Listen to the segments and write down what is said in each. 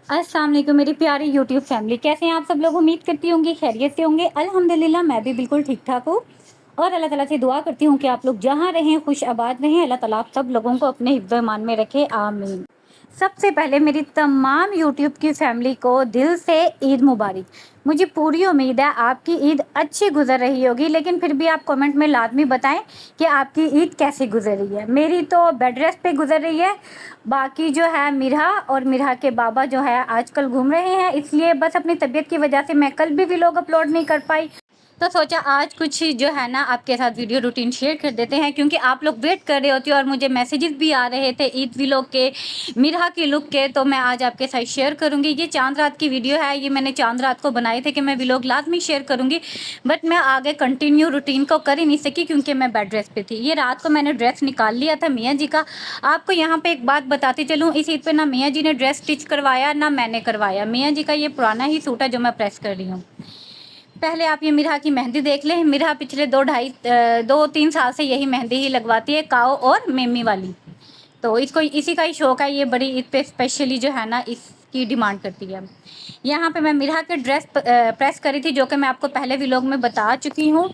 अस्सलाम वालेकुम मेरी प्यारी यूट्यूब फैमिली, कैसे हैं आप सब लोग? उम्मीद करती होंगी खैरियत से होंगे। अल्हम्दुलिल्लाह मैं भी बिल्कुल ठीक-ठाक हूँ और अल्लाह ताला से दुआ करती हूँ कि आप लोग जहाँ रहें खुश आबाद रहें। अल्लाह ताला आप सब लोगों को अपने हिफ़्ज़-ए-ईमान में रखे, आमीन। सबसे पहले मेरी तमाम यूट्यूब की फैमिली को दिल से ईद मुबारक। मुझे पूरी उम्मीद है आपकी ईद अच्छी गुज़र रही होगी, लेकिन फिर भी आप कमेंट में लाज़मी बताएँ कि आपकी ईद कैसी गुज़र रही है। मेरी तो बेड रेस्ट पे गुज़र रही है। बाकी जो है मिरहा और मिरहा के बाबा जो है आजकल घूम रहे हैं, इसलिए बस अपनी तबीयत की वजह से मैं कल भी व्लॉग अपलोड नहीं कर पाई। तो सोचा आज कुछ जो है ना आपके साथ वीडियो रूटीन शेयर कर देते हैं, क्योंकि आप लोग वेट कर रहे होते हो और मुझे मैसेजेस भी आ रहे थे ईद व्लॉग के, मिरहा की लुक के। तो मैं आज आपके साथ शेयर करूंगी। ये चांद रात की वीडियो है, ये मैंने चांद रात को बनाए थे कि मैं व्लॉग लाजमी शेयर करूंगी, बट मैं आगे कंटिन्यू रूटीन को कर ही नहीं सकी क्योंकि मैं बेड रेस्ट पे थी। ये रात को मैंने ड्रेस निकाल लिया था मियाँ जी का। आपको यहाँ पे एक बात बताती चलूँ, इस ईद पे ना मियाँ जी ने ड्रेस स्टिच करवाया ना मैंने करवाया। मियाँ जी का ये पुराना ही सूट है जो मैं प्रेस कर रही हूँ। पहले आप ये मिरहा की मेहंदी देख लें। मिरहा पिछले 2-3 साल से यही मेहंदी ही लगवाती है, काओ और मेमी वाली। तो इसको इसी का ही शौक है, ये बड़ी ईद पे स्पेशली जो है ना इसकी डिमांड करती है। यहाँ पे मैं मिरहा के ड्रेस प्रेस करी थी, जो कि मैं आपको पहले व्लॉग में बता चुकी हूँ,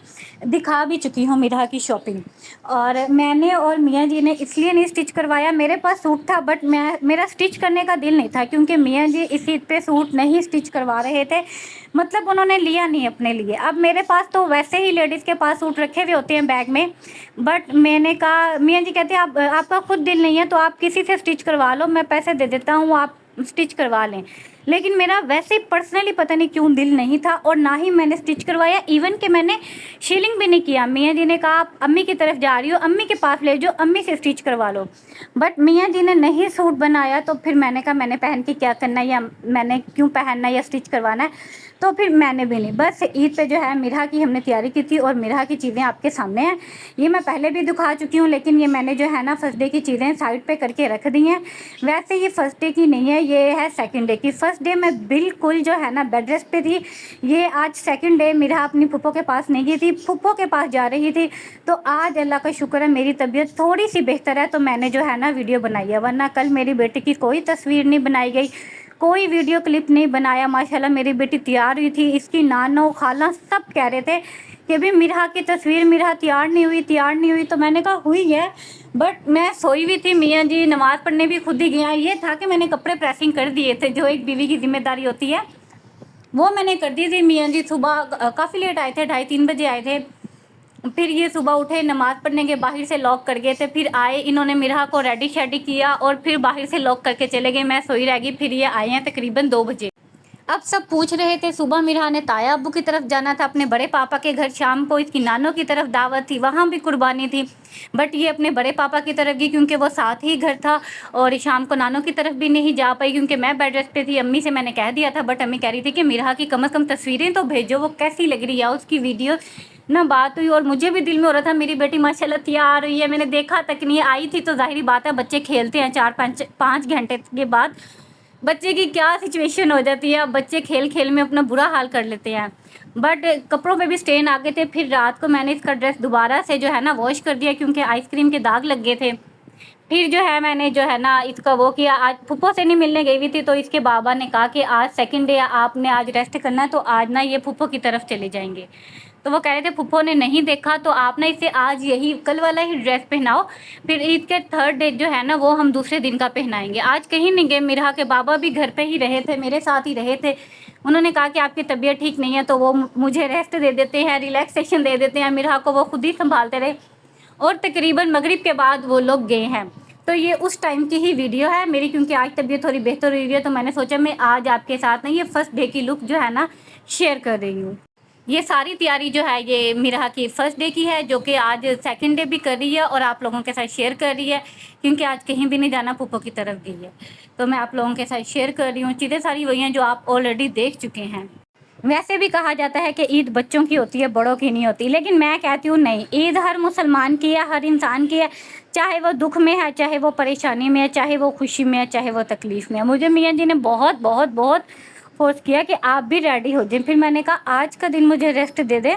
दिखा भी चुकी हूँ मिरहा की शॉपिंग। और मैंने और मियाँ जी ने इसलिए नहीं स्टिच करवाया, मेरे पास सूट था बट मेरा स्टिच करने का दिल नहीं था, क्योंकि मियाँ जी इस ईद पे सूट नहीं स्टिच करवा रहे थे। मतलब उन्होंने लिया नहीं अपने लिए। अब मेरे पास तो वैसे ही लेडीज़ के पास सूट रखे हुए होते हैं बैग में, बट मैंने कहा, मियाँ जी कहते हैं आप आपका खुद दिल नहीं है तो आप किसी से स्टिच करवा लो, मैं पैसे दे देता हूँ, आप स्टिच करवा लें। लेकिन मेरा वैसे ही पर्सनली पता नहीं क्यों दिल नहीं था और ना ही मैंने स्टिच करवाया। इवन कि मैंने शीलिंग भी नहीं किया। मियाँ जी ने कहा आप अम्मी की तरफ जा रही हो, अम्मी के पास ले जाओ, अम्मी से स्टिच करवा लो। बट मियाँ जी ने नहीं सूट बनाया, तो फिर मैंने कहा मैंने पहन के क्या करना है, या मैंने क्यों पहनना है या स्टिच करवाना है। तो फिर मैंने भी नहीं। बस ईद पे जो है मिरहा की हमने तैयारी की थी और मिरहा की चीज़ें आपके सामने हैं। ये मैं पहले भी दिखा चुकी हूँ, लेकिन ये मैंने जो है ना फर्स्ट डे की चीज़ें साइड पे करके रख दी हैं। वैसे ये फर्स्ट डे की नहीं है, ये है सेकंड डे की। फर्स्ट डे मैं बिल्कुल जो है ना बेड रेस्ट पे थी। ये आज सेकंड डे मिरहा अपनी फूफो के पास नहीं गई थी, फूफो के पास जा रही थी। तो आज अल्लाह का शुक्र है मेरी तबीयत थोड़ी सी बेहतर है, तो मैंने जो है ना वीडियो बनाई है, वरना कल मेरी बेटी की कोई तस्वीर नहीं बनाई गई, कोई वीडियो क्लिप नहीं बनाया। माशाल्लाह मेरी बेटी तैयार हुई थी, इसकी नानो खाला सब कह रहे थे कि भी मिरहा की तस्वीर, मिरहा तैयार नहीं हुई, तैयार नहीं हुई। तो मैंने कहा हुई है, बट मैं सोई हुई थी। मियाँ जी नमाज़ पढ़ने भी खुद ही गया। ये था कि मैंने कपड़े प्रेसिंग कर दिए थे, जो एक बीवी की जिम्मेदारी होती है वो मैंने कर दी थी। मियाँ जी सुबह काफ़ी लेट आए थे, 2:30-3 बजे आए थे। फिर ये सुबह उठे, नमाज़ पढ़ने के बाहर से लॉक कर गए थे। फिर आए, इन्होंने मिरहा को रेडी शेडी किया और फिर बाहर से लॉक करके चले गए। मैं सोई रह गई। फिर ये आए हैं तकरीबन 2 बजे। अब सब पूछ रहे थे, सुबह मिरहा ने ताया अब्बू की तरफ जाना था, अपने बड़े पापा के घर। शाम को इसकी नानों की तरफ दावत थी, वहाँ भी कुर्बानी थी। बट ये अपने बड़े पापा की तरफ गई क्योंकि वो साथ ही घर था। और शाम को नानों की तरफ भी नहीं जा पाई क्योंकि मैं बेड रेस्ट पे थी। अम्मी से मैंने कह दिया था, बट अम्मी कह रही थी कि मिरहा की कम से कम तस्वीरें तो भेजो, वो कैसी लग रही है, उसकी वीडियो ना। बात हुई और मुझे भी दिल में हो रहा था मेरी बेटी माशाल्लाह तैयार हुई है। मैंने देखा तक नहीं, आई थी तो जाहिर बात है बच्चे खेलते हैं 4-5 घंटे के बाद बच्चे की क्या सिचुएशन हो जाती है। अब बच्चे खेल खेल में अपना बुरा हाल कर लेते हैं। बट कपड़ों पे भी स्टेन आ गए थे। फिर रात को मैंने इसका ड्रेस दोबारा से जो है ना वॉश कर दिया क्योंकि आइसक्रीम के दाग लग गए थे। फिर जो है मैंने जो है ना इसका वो किया। आज फूफो से नहीं मिलने गई हुई थी, तो इसके बाबा ने कहा कि आज सेकंड डे आपने आज रेस्ट करना है, तो आज ना ये फूफो की तरफ चले जाएंगे। तो वो कह रहे थे फूफो ने नहीं देखा, तो आप ना इसे आज यही कल वाला ही ड्रेस पहनाओ, फिर ईद के थर्ड डे जो है ना वो हम दूसरे दिन का पहनाएंगे। आज कहीं नहीं गए। मिरहा के बाबा भी घर पे ही रहे थे, मेरे साथ ही रहे थे। उन्होंने कहा कि आपकी तबीयत ठीक नहीं है, तो वो मुझे रेस्ट दे देते हैं, रिलैक्सेशन दे देते हैं। मिरहा को वो खुद ही संभालते रहे और तकरीबन मगरिब के बाद वो लोग गए हैं। तो ये उस टाइम की ही वीडियो है मेरी, क्योंकि आज तबीयत थोड़ी बेहतर हुई है, तो मैंने सोचा मैं आज आपके साथ ना ये फर्स्ट डे की लुक जो है ना शेयर कर रही हूँ। ये सारी तैयारी जो है ये मिरहा की फर्स्ट डे की है, जो कि आज सेकंड डे भी कर रही है और आप लोगों के साथ शेयर कर रही है, क्योंकि आज कहीं भी नहीं जाना, फूफो की तरफ गई है। तो मैं आप लोगों के साथ शेयर कर रही हूँ। चीज़ें सारी वही हैं जो आप ऑलरेडी देख चुके हैं। वैसे भी कहा जाता है कि ईद बच्चों की होती है, बड़ों की नहीं होती, लेकिन मैं कहती हूँ नहीं, ईद हर मुसलमान की है, हर इंसान की है। चाहे वो दुख में है, चाहे वो परेशानी में है, चाहे वो खुशी में है, चाहे वो तकलीफ़ में है। मुझे मियाँ जी ने बहुत बहुत बहुत फोर्स किया कि आप भी रेडी हो जाए। फिर मैंने कहा आज का दिन मुझे रेस्ट दे दे,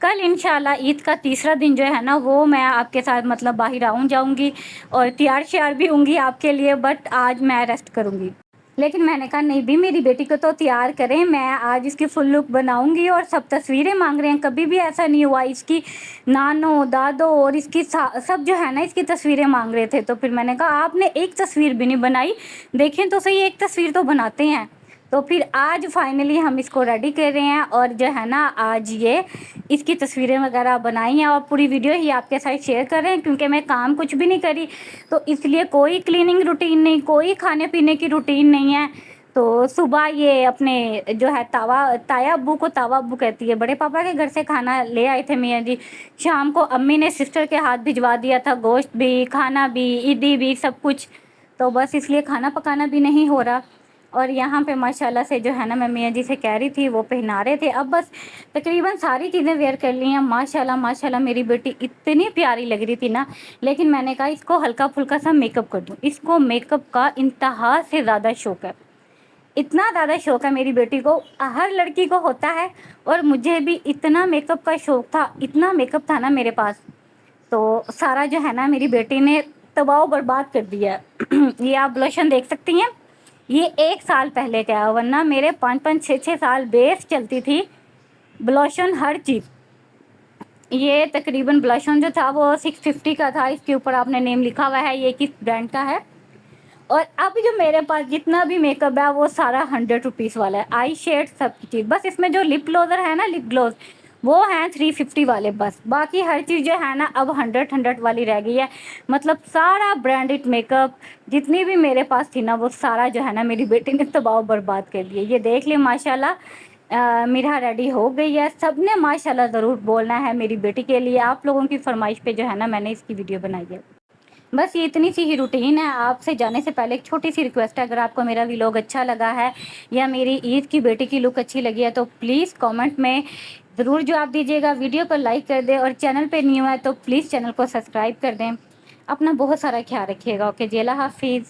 कल इंशाल्लाह ईद का तीसरा दिन जो है ना वो मैं आपके साथ मतलब बाहर जाऊँगी और तैयार श्यार भी होंगी आपके लिए, बट आज मैं रेस्ट करूँगी। लेकिन मैंने कहा नहीं भी, मेरी बेटी को तो तैयार करें, मैं आज इसकी फुल लुक बनाऊंगी। और सब तस्वीरें मांग रहे हैं, कभी भी ऐसा नहीं हुआ। इसकी नानो दादो और इसकी सब जो है ना इसकी तस्वीरें मांग रहे थे। तो फिर मैंने कहा आपने एक तस्वीर भी नहीं बनाई, देखें तो सही, एक तस्वीर तो बनाते हैं। तो फिर आज फाइनली हम इसको रेडी कर रहे हैं और जो है ना आज ये इसकी तस्वीरें वगैरह बनाई हैं और पूरी वीडियो ही आपके साथ शेयर कर रहे हैं, क्योंकि मैं काम कुछ भी नहीं करी, तो इसलिए कोई क्लीनिंग रूटीन नहीं, कोई खाने पीने की रूटीन नहीं है। तो सुबह ये अपने जो है ताया अब्बू को तावा अब्बू कहती है, बड़े पापा के घर से खाना ले आए थे मियाँ जी। शाम को अम्मी ने सिस्टर के हाथ भिजवा दिया था, गोश्त भी, खाना भी, ईदी भी, सब कुछ। तो बस इसलिए खाना पकाना भी नहीं हो रहा। और यहाँ पे माशाल्लाह से जो है ना मैं मियाँ जी से कह रही थी, वो पहना रहे थे। अब बस तकरीबन सारी चीज़ें वेयर कर ली हैं। माशाल्लाह माशाल्लाह मेरी बेटी इतनी प्यारी लग रही थी ना, लेकिन मैंने कहा इसको हल्का फुल्का सा मेकअप कर दूँ। इसको मेकअप का इंतहा से ज़्यादा शौक़ है, इतना ज़्यादा शौक़ है मेरी बेटी को, हर लड़की को होता है। और मुझे भी इतना मेकअप का शौक़ था, इतना मेकअप था ना मेरे पास, तो सारा जो है ना मेरी बेटी ने तबाह बर्बाद कर दिया है। ये आप ब्लशन देख सकती हैं, ये 1 साल पहले का है, वरना मेरे 5-5 6-6 साल बेस चलती थी ब्लशन हर चीज़। ये तकरीबन ब्लशन जो था वो 650 का था, इसके ऊपर आपने नेम लिखा हुआ है, ये किस ब्रांड का है। और अब जो मेरे पास जितना भी मेकअप है वो सारा 100 रुपीज़ वाला है, आई शेड सब चीज़। बस इसमें जो लिप ग्लोजर है ना, लिप ग्लोज, वो हैं 350 वाले बस। बाकी हर चीज़ जो है ना अब 100 वाली रह गई है। मतलब सारा ब्रांडेड मेकअप जितनी भी मेरे पास थी ना, वो सारा जो है ना मेरी बेटी ने तबाह बर्बाद कर दिया। ये देख ले माशाल्लाह, मेरा रेडी हो गई है। सब ने माशाल्लाह ज़रूर बोलना है मेरी बेटी के लिए। आप लोगों की फरमाइश पे जो है ना मैंने इसकी वीडियो बनाई है। बस ये इतनी सी ही रूटीन है। आपसे जाने से पहले एक छोटी सी रिक्वेस्ट है, अगर आपको मेरा व्लॉग अच्छा लगा है या मेरी ईद की बेटी की लुक अच्छी लगी है तो प्लीज़ कमेंट में ज़रूर जवाब दीजिएगा। वीडियो को लाइक कर दें और चैनल पे न्यू है तो प्लीज़ चैनल को सब्सक्राइब कर दें। अपना बहुत सारा ख्याल रखिएगा। ओके जी, अल्लाह हाफिज़।